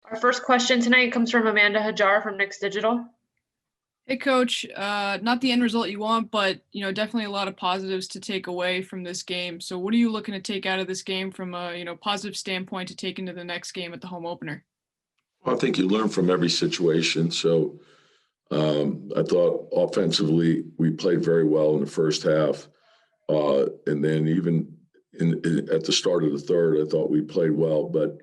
Our first question tonight comes from Amanda Hajar from Knicks Digital. Hey, Coach. Not the end result you want, but definitely a lot of positives to take away from this game. So, what are you looking to take out of this game from a positive standpoint to take into the next game at the home opener? Well, I think you learn from every situation. So, I thought offensively we played very well in the first half, and then even at the start of the third, I thought we played well. But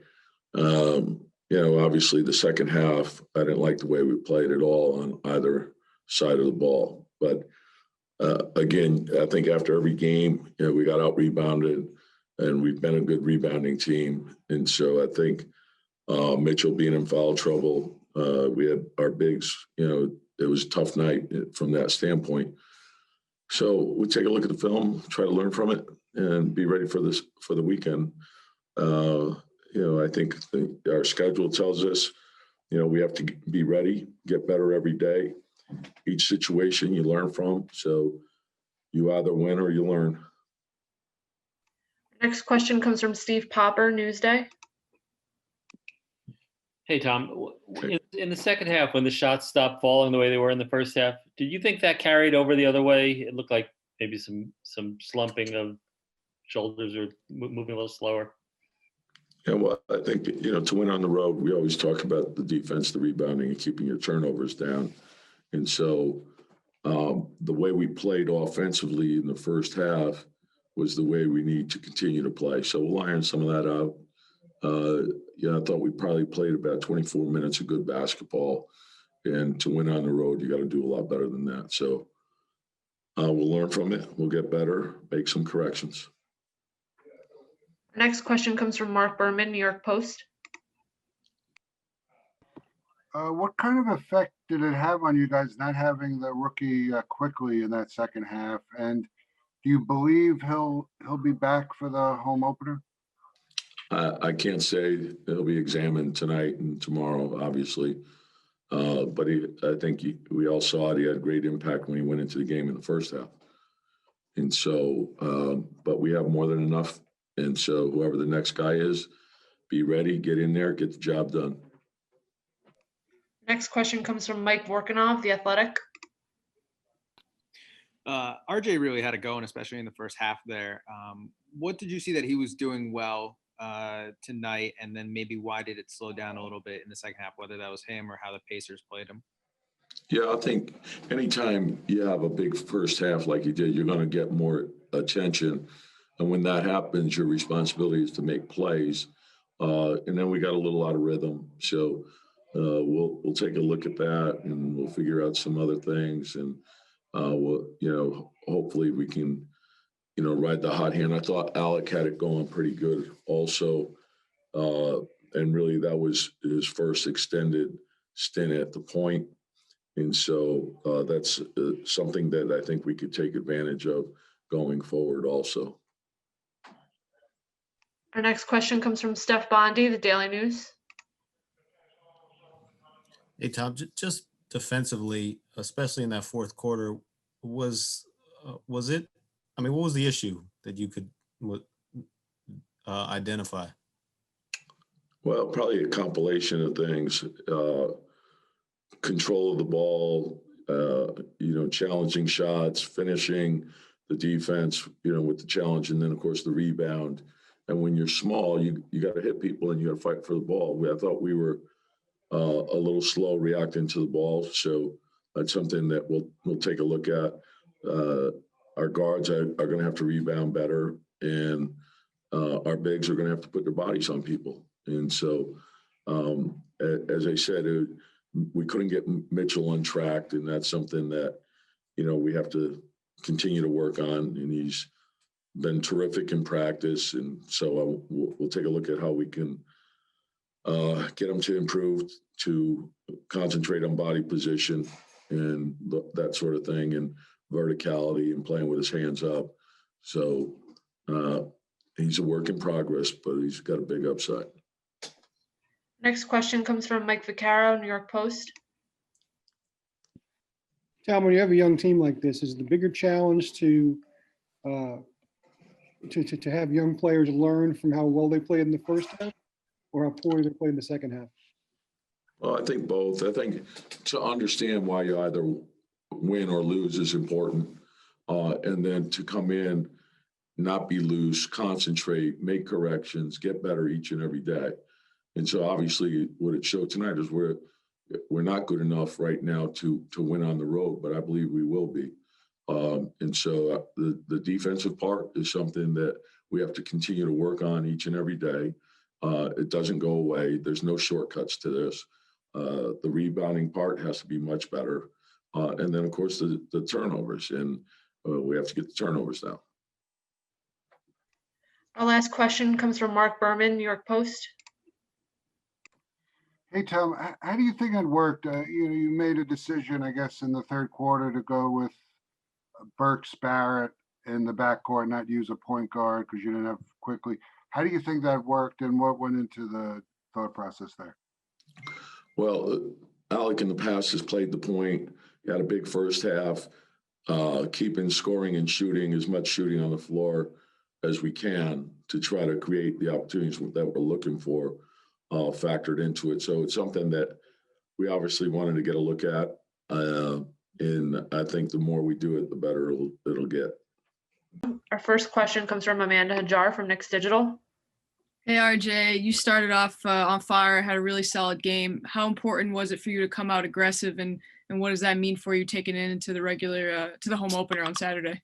obviously the second half, I didn't like the way we played at all on either side of the ball. But again, I think after every game, we got out rebounded, and we've been a good rebounding team. And so I think Mitchell being in foul trouble, we had our bigs. It was a tough night from that standpoint. So we take a look at the film, try to learn from it, and be ready for the weekend. I think our schedule tells us, we have to be ready, get better every day. Each situation you learn from. So you either win or you learn. Next question comes from Steve Popper, Newsday. Hey, Tom. In the second half, when the shots stopped falling the way they were in the first half, did you think that carried over the other way? It looked like maybe some slumping of shoulders or moving a little slower. Yeah, well, I think, to win on the road, we always talk about the defense, the rebounding, and keeping your turnovers down. And so the way we played offensively in the first half was the way we need to continue to play. So we'll iron some of that out. I thought we probably played about 24 minutes of good basketball. And to win on the road, you got to do a lot better than that. So we'll learn from it. We'll get better, make some corrections. Next question comes from Mark Berman, New York Post. What kind of effect did it have on you guys not having the rookie quickly in that second half? And do you believe he'll be back for the home opener? I can't say. He'll be examined tonight and tomorrow, obviously. But I think we all saw it. He had great impact when he went into the game in the first half. And so, but we have more than enough. And so whoever the next guy is, be ready, get in there, get the job done. Next question comes from Mike Vorkunov, The Athletic. RJ really had it going, especially in the first half there. What did you see that he was doing well tonight? And then maybe why did it slow down a little bit in the second half, whether that was him or how the Pacers played him? Yeah, I think anytime you have a big first half like you did, you're going to get more attention. And when that happens, your responsibility is to make plays. And then we got a little out of rhythm. So we'll take a look at that, and we'll figure out some other things. And hopefully we can, ride the hot hand. I thought Alec had it going pretty good also. And really that was his first extended stint at the point. And so that's something that I think we could take advantage of going forward also. Our next question comes from Steph Bondi, The Daily News. Hey, Tom, just defensively, especially in that fourth quarter, was it? I mean, what was the issue that you could identify? Well, probably a compilation of things. Control of the ball, challenging shots, finishing, the defense, with the challenge, and then, of course, the rebound. And when you're small, you got to hit people and you got to fight for the ball. I thought we were a little slow reacting to the ball. So that's something that we'll take a look at. Our guards are going to have to rebound better, and our bigs are going to have to put their bodies on people. And so, as I said, we couldn't get Mitchell untracked, and that's something that, we have to continue to work on. And he's been terrific in practice. And so we'll take a look at how we can get him to improve, to concentrate on body position and that sort of thing, and verticality and playing with his hands up. So he's a work in progress, but he's got a big upside. Next question comes from Mike Vaccaro, New York Post. Tom, when you have a young team like this, is the bigger challenge to have young players learn from how well they played in the first half, or how poorly they played in the second half? Well, I think both. I think to understand why you either win or lose is important. And then to come in, not be loose, concentrate, make corrections, get better each and every day. And so obviously what it showed tonight is we're not good enough right now to win on the road, but I believe we will be. And so the defensive part is something that we have to continue to work on each and every day. It doesn't go away. There's no shortcuts to this. The rebounding part has to be much better. And then, of course, the turnovers. And we have to get the turnovers down. Our last question comes from Mark Berman, New York Post. Hey, Tom, how do you think it worked? You made a decision, I guess, in the third quarter to go with Burks, Barrett in the backcourt, not use a point guard because you didn't have quickly. How do you think that worked, and what went into the thought process there? Well, Alec in the past has played the point. He had a big first half, keeping scoring and shooting, as much shooting on the floor as we can to try to create the opportunities that we're looking for, factored into it. So it's something that we obviously wanted to get a look at. And I think the more we do it, the better it'll get. Our first question comes from Amanda Hajar from Knicks Digital. Hey RJ, you started off on fire, had a really solid game. How important was it for you to come out aggressive, and what does that mean for you taking it into the regular to the home opener on Saturday?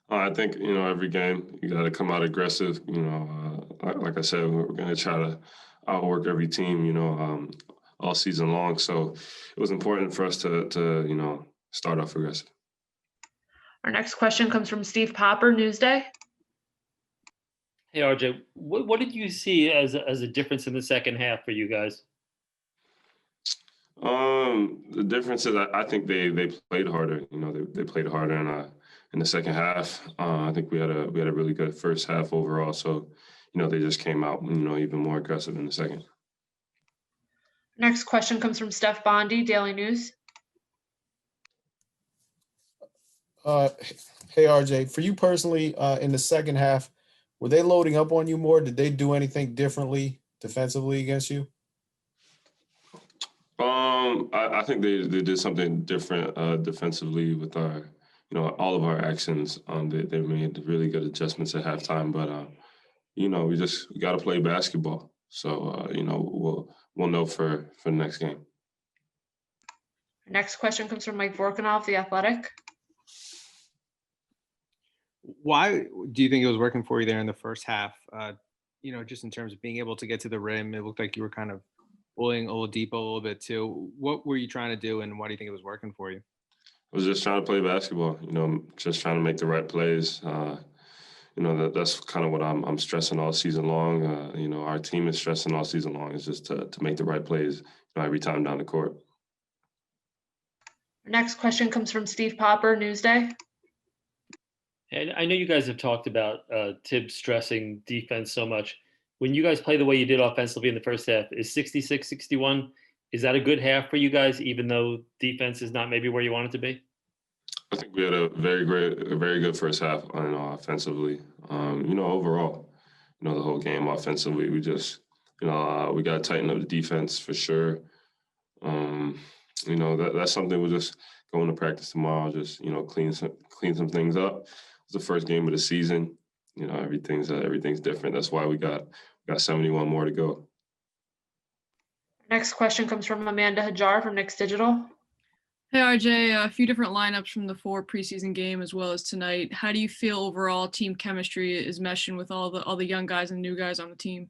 I think, every game you got to come out aggressive. Like I said, we're going to try to outwork every team, all season long. So it was important for us to start off aggressive. Our next question comes from Steve Popper, Newsday. Hey, RJ, what did you see as a difference in the second half for you guys? The difference is I think they played harder. They played harder in the second half. I think we had a really good first half overall. So, they just came out, even more aggressive in the second. Next question comes from Steph Bondi, Daily News. Hey RJ, for you personally, in the second half, were they loading up on you more? Did they do anything differently defensively against you? I think they did something different defensively with our, all of our actions. They made really good adjustments at halftime, but we got to play basketball. So we'll know for the next game. Next question comes from Mike Vorkunov, The Athletic. Why do you think it was working for you there in the first half? Just in terms of being able to get to the rim, it looked like you were kind of bullying Oladipo a little bit too. What were you trying to do, and why do you think it was working for you? I was just trying to play basketball. Just trying to make the right plays. That's kind of what I'm stressing all season long. Our team is stressing all season long. Is just to make the right plays every time down the court. Next question comes from Steve Popper, Newsday. And I know you guys have talked about Tibbs stressing defense so much. When you guys play the way you did offensively in the first half, is 66-61, is that a good half for you guys, even though defense is not maybe where you want it to be? I think we had a very good first half offensively. Overall, the whole game offensively, we just, we got to tighten up the defense for sure. That's something we'll just go into practice tomorrow, just, clean some things up. It's the first game of the season. Everything's different. That's why we got 71 more to go. Next question comes from Amanda Hajar from Knicks Digital. Hey RJ, a few different lineups from the 4 preseason game as well as tonight. How do you feel overall team chemistry is meshing with all the young guys and new guys on the team?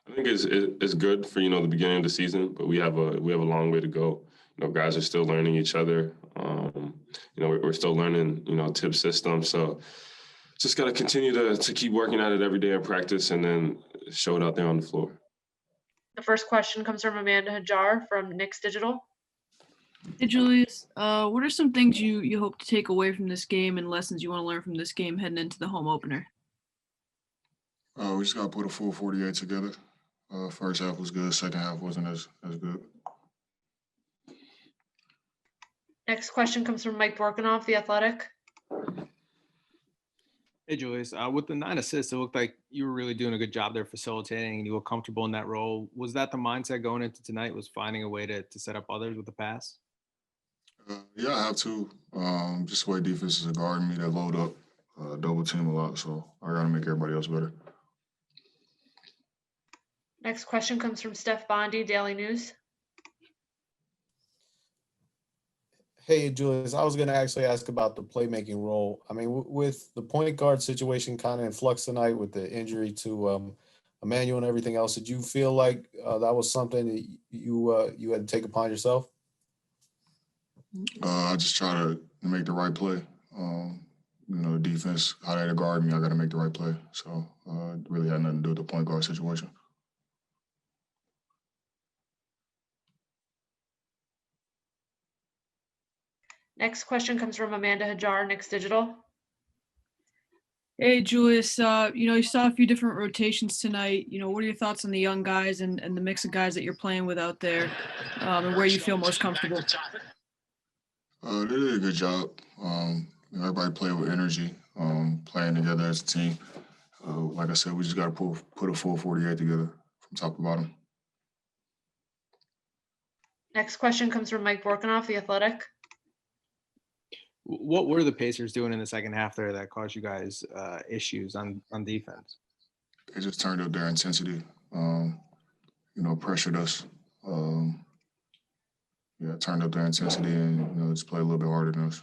I think it's good for the beginning of the season, but we have a long way to go. Guys are still learning each other. We're still learning Tibbs system. So just got to continue to keep working at it every day in practice and then show it out there on the floor. The first question comes from Amanda Hajar from Knicks Digital. Hey Julius, what are some things you hope to take away from this game and lessons you want to learn from this game heading into the home opener? We just got to put a full 48 together. First half was good. Second half wasn't as good. Next question comes from Mike Vorkunov, The Athletic. Hey, Julius, with the 9 assists, it looked like you were really doing a good job there facilitating and you were comfortable in that role. Was that the mindset going into tonight, was finding a way to set up others with the pass? Yeah, I have to. Just the way defenses are guarding me, they load up, double team a lot. So I got to make everybody else better. Next question comes from Steph Bondi, Daily News. Hey, Julius, I was going to actually ask about the playmaking role. I mean, with the point guard situation kind of in flux tonight with the injury to Emmanuel and everything else, did you feel like that was something that you had to take upon yourself? I just try to make the right play. Defense, how they guard me, I got to make the right play. So it really had nothing to do with the point guard situation. Next question comes from Amanda Hajar, Knicks Digital. Hey, Julius, you saw a few different rotations tonight. What are your thoughts on the young guys and the mix of guys that you're playing with out there, and where you feel most comfortable? They did a good job. Everybody played with energy, playing together as a team. Like I said, we just got to put a full 48 together from top to bottom. Next question comes from Mike Borkanoff, The Athletic. What were the Pacers doing in the second half there that caused you guys issues on defense? They just turned up their intensity, pressured us. Turned up their intensity and just played a little bit harder than us.